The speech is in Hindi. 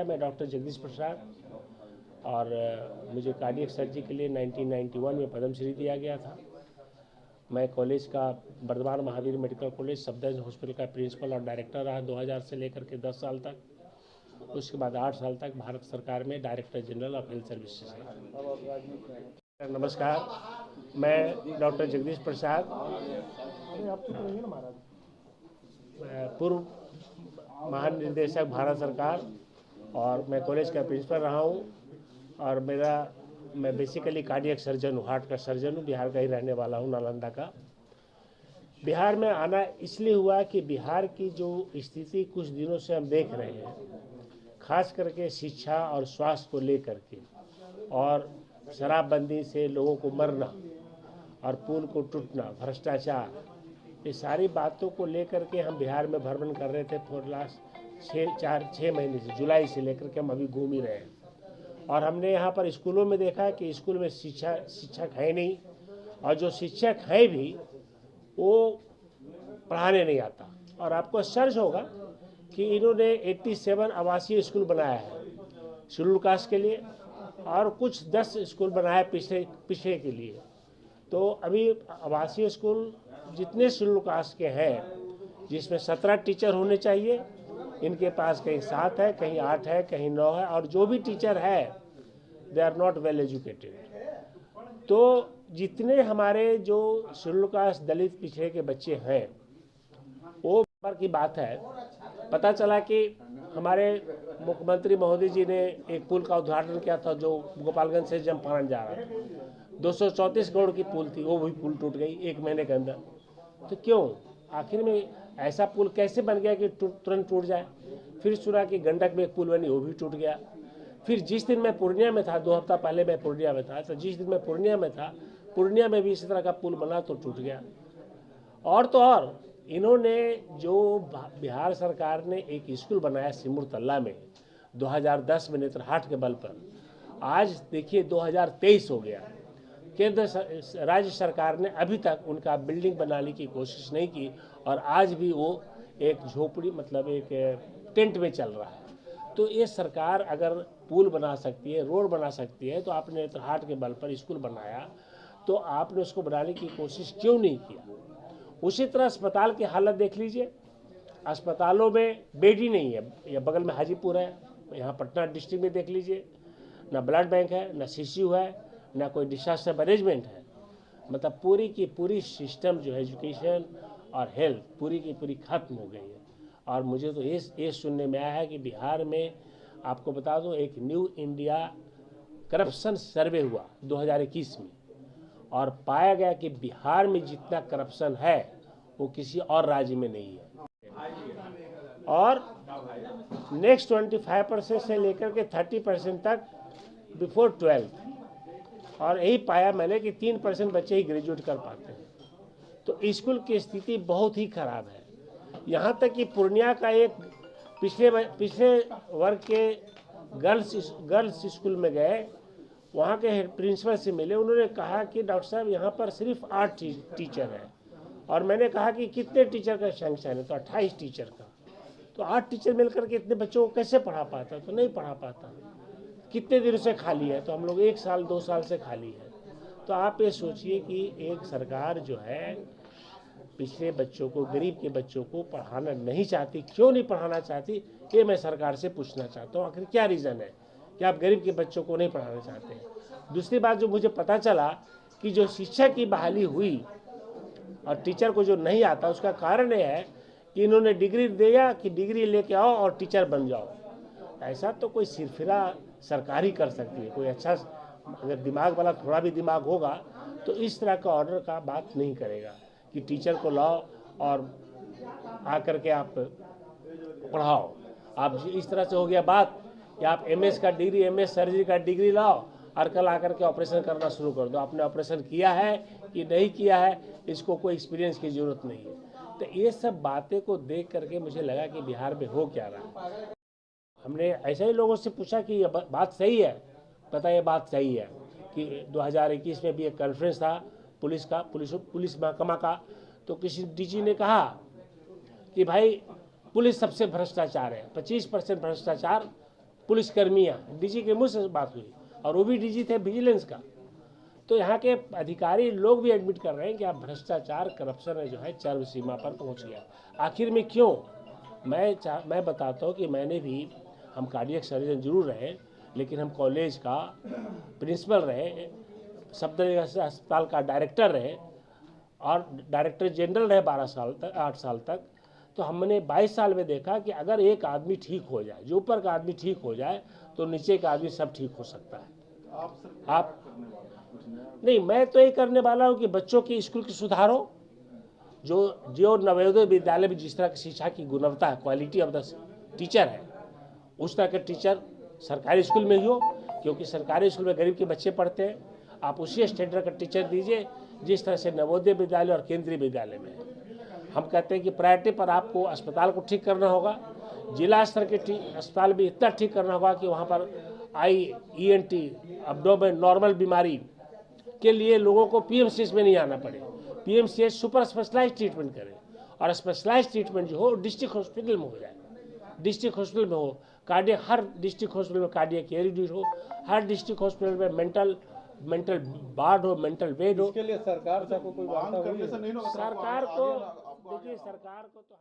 है, मैं डॉक्टर जगदीश प्रसाद और मुझे कार्डियक सर्जरी के लिए 1991 में पद्मश्री दिया गया था। मैं कॉलेज का Bardhaman Mahavir medical college Safdarjung hospital का प्रिंसिपल और डायरेक्टर रहा 2000 से लेकर के 10 साल तक। उसके बाद 8 साल तक भारत सरकार में director general of health services रहा। नमस्कार, मैं डॉक्टर जगदीश प्रसाद, पूर्व महानिदेशक भारत सरकार, और मैं कॉलेज का प्रिंसिपल रहा हूँ। और मैं बेसिकली कार्डियक सर्जन हूँ, हार्ट का सर्जन हूँ, बिहार का ही रहने वाला हूँ, नालंदा का। बिहार में आना इसलिए हुआ कि बिहार की जो स्थिति कुछ दिनों से हम देख रहे हैं, खास करके शिक्षा और स्वास्थ्य को लेकर के, और शराबबंदी से लोगों को मरना और पुल को टूटना, भ्रष्टाचार, ये सारी बातों को लेकर के हम बिहार में भ्रमण कर रहे थे फॉर लास्ट 6 महीने से, जुलाई से लेकर के हम अभी घूम ही रहे हैं। और हमने यहाँ पर स्कूलों में देखा कि स्कूल में शिक्षक है नहीं, और जो शिक्षक हैं भी वो पढ़ाने नहीं आता। और आपको आश्चर्य होगा कि इन्होंने 87 आवासीय स्कूल बनाया है शेड्यूल कास्ट के लिए, और कुछ 10 स्कूल बनाया पिछड़े के लिए। तो अभी आवासीय स्कूल जितने शेड्यूल कास्ट के हैं, जिसमें 17 टीचर होने चाहिए, इनके पास कहीं 7 है, कहीं 8 है, कहीं 9 है, और जो भी टीचर है they are not well educated. तो जितने हमारे जो शेड्यूल कास्ट दलित पिछड़े के बच्चे हैं, वो पर की बात है। पता चला कि हमारे मुख्यमंत्री महोदय जी ने एक पुल का उद्घाटन किया था जो गोपालगंज से चंपारण जा रहा था। 234 करोड़ की पुल थी, वो भी पुल टूट गई 1 महीने के अंदर। तो क्यों आखिर में ऐसा पुल कैसे बन गया कि तुरंत टूट जाए? फिर सुना कि गंडक में एक पुल बनी, वो भी टूट गया। फिर जिस दिन मैं पूर्णिया में था, 2 हफ्ता पहले मैं पूर्णिया में था, तो जिस दिन मैं पूर्णिया में था, पूर्णिया में भी इसी तरह का पुल बना तो टूट गया। और तो और इन्होंने जो बिहार सरकार ने एक स्कूल बनाया सिमुर तल्ला में 2010 में नेत्रहाट के बल पर, आज देखिए 2023 हो गया, केंद्र राज्य सरकार ने अभी तक उनका बिल्डिंग बनाने की कोशिश नहीं की, और आज भी वो एक झोपड़ी, मतलब एक टेंट में चल रहा है। तो ये सरकार अगर पुल बना सकती है, रोड बना सकती है, तो आपने नेत्रहाट के बल पर स्कूल बनाया, तो आपने उसको बनाने की कोशिश क्यों नहीं किया? उसी तरह अस्पताल की हालत देख लीजिए, अस्पतालों में बेड ही नहीं है। या बगल में हाजीपुर है, यहाँ पटना डिस्ट्रिक्ट में देख लीजिए, ना ब्लड बैंक है, ना सीसीयू है, ना कोई डिसास्टर मैनेजमेंट है। मतलब पूरी की पूरी सिस्टम जो है एजुकेशन और हेल्थ पूरी की पूरी खत्म हो गई है। और मुझे तो ये सुनने में आया है कि बिहार में, आपको बता दूं, एक न्यू इंडिया करप्शन सर्वे हुआ 2021 में, और पाया गया कि बिहार में जितना करप्शन है वो किसी और राज्य में नहीं है। और नेक्स्ट 25% से लेकर के 30% तक बिफोर 12th। और यही पाया मैंने कि 3% बच्चे ही ग्रेजुएट कर पाते हैं। तो स्कूल की स्थिति बहुत ही खराब है। यहाँ तक कि पूर्णिया का एक पिछले वर्ग के गर्ल्स स्कूल में गए, वहाँ के प्रिंसिपल से मिले, उन्होंने कहा कि डॉक्टर साहब यहाँ पर सिर्फ 8 टीचर हैं। और मैंने कहा कि कितने टीचर का सैंक्शन है? तो 28 टीचर का। तो 8 टीचर मिलकर के इतने बच्चों को कैसे पढ़ा पाता? तो नहीं पढ़ा पाता। कितने दिनों से खाली है? तो हम लोग 1 साल 2 साल से खाली है। तो आप ये सोचिए कि एक सरकार जो है पिछले बच्चों को, गरीब के बच्चों को पढ़ाना नहीं चाहती। क्यों नहीं पढ़ाना चाहती, ये मैं सरकार से पूछना चाहता हूँ। आखिर क्या रीज़न है कि आप गरीब के बच्चों को नहीं पढ़ाना चाहते हैं? दूसरी बात जो मुझे पता चला कि जो शिक्षा की बहाली हुई और टीचर को जो नहीं आता, उसका कारण ये है कि इन्होंने डिग्री दिया कि डिग्री लेके आओ और टीचर बन जाओ। ऐसा तो कोई सिरफिरा सरकार ही कर सकती है। कोई अच्छा अगर दिमाग वाला थोड़ा भी दिमाग होगा तो इस तरह का ऑर्डर का बात नहीं करेगा कि टीचर को लाओ और आकर के आप पढ़ाओ। आप इस तरह से हो गया बात कि आप एमएस का डिग्री, एमएस सर्जरी का डिग्री लाओ और कल आकर के ऑपरेशन करना शुरू कर दो। आपने ऑपरेशन किया है कि नहीं किया है, इसको कोई एक्सपीरियंस की जरूरत नहीं है। तो ये सब बातें को देख करके मुझे लगा कि बिहार में हो क्या रहा है। हमने ऐसे ही लोगों से पूछा कि ये बात सही है? पता ये बात सही है कि 2021 में भी एक कॉन्फ्रेंस था पुलिस महकमा का, तो किसी डीजी ने कहा कि भाई पुलिस सबसे भ्रष्टाचार है, 25% भ्रष्टाचार पुलिसकर्मियाँ, डीजी के मुँह से बात हुई, और वो भी डीजी थे विजिलेंस का। तो यहाँ के अधिकारी लोग भी एडमिट कर रहे हैं कि आप भ्रष्टाचार, करप्शन है जो है चरम सीमा पर पहुँच गया। आखिर में क्यों? मैं बताता हूँ कि मैंने भी, हम कार्डियक सर्जन जरूर रहे, लेकिन हम कॉलेज का प्रिंसिपल रहे, सफदरजंग अस्पताल का डायरेक्टर रहे और डायरेक्टर जनरल रहे 12 साल तक, 8 साल तक। तो हमने 22 साल में देखा कि अगर एक आदमी ठीक हो जाए, जो ऊपर का आदमी ठीक हो जाए, तो नीचे का आदमी सब ठीक हो सकता है। आप नहीं, मैं तो ये करने वाला हूँ कि बच्चों की स्कूल की सुधारो, जो नवोदय विद्यालय में जिस तरह की शिक्षा की गुणवत्ता है, क्वालिटी ऑफ द टीचर है, उस तरह के टीचर सरकारी स्कूल में ही हो, क्योंकि सरकारी स्कूल में गरीब के बच्चे पढ़ते हैं। आप उसी स्टैंडर्ड का टीचर दीजिए जिस तरह से नवोदय विद्यालय और केंद्रीय विद्यालय में है। हम कहते हैं कि प्रायोरिटी पर आपको अस्पताल को ठीक करना होगा, जिला स्तर के अस्पताल भी इतना ठीक करना होगा कि वहाँ पर ENT, एब्डोमेन, नॉर्मल बीमारी के लिए लोगों को PMCH में नहीं आना पड़े। PMCH सुपर स्पेशलाइज ट्रीटमेंट करे, और स्पेशलाइज ट्रीटमेंट जो हो डिस्ट्रिक्ट हॉस्पिटल में हो जाए, डिस्ट्रिक्ट हॉस्पिटल में हो। कार्डियक, हर डिस्ट्रिक्ट हॉस्पिटल में कार्डियक केयर यूनिट हो, हर डिस्ट्रिक्ट हॉस्पिटल में मेंटल वार्ड हो, मेंटल बेड हो। इसके लिए सरकार से कोई वार्ता हुई है? सरकार को देखिए, सरकार को तो